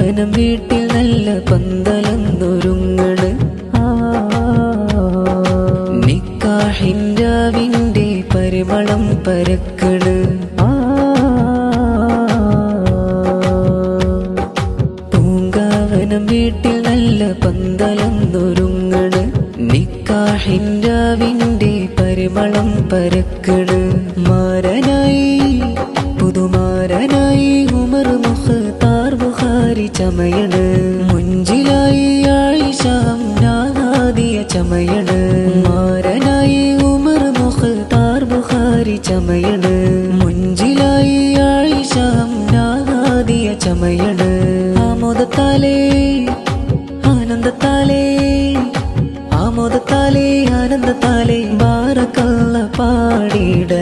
പൂങ്കാവനം വീട്ടിൽ നല്ല പന്തലൊന്നൊരുങ്ങണ്. നിക്കാഹിൻരാവിന്റെ പരിമളം പരക്കണ്. പൂങ്കാവനം വീട്ടിൽ നല്ല പന്തലൊന്നൊരുങ്ങണ്. നിക്കാഹിൻരാവിന്റെ പരിമളം പരക്കണ്. മാരനായി പുതുമാരനായി ഉമർ മുഖ്താർ ബുഖാരി ചമയണ്. മുഞ്ചിലായി ആയിഷ നാദിയ ചമയണ്. മാരനായി ഉമർ മുഖ്താർ ബുഖാരി ചമയണ്. മുഞ്ചിലായി ആയിഷ നാദിയ ചമയണ്. ആമോദത്താലേ ആനന്ദത്താലേ ആമോദത്താലേ ആനന്ദത്താലേ ബാറക്കല്ല പാടിട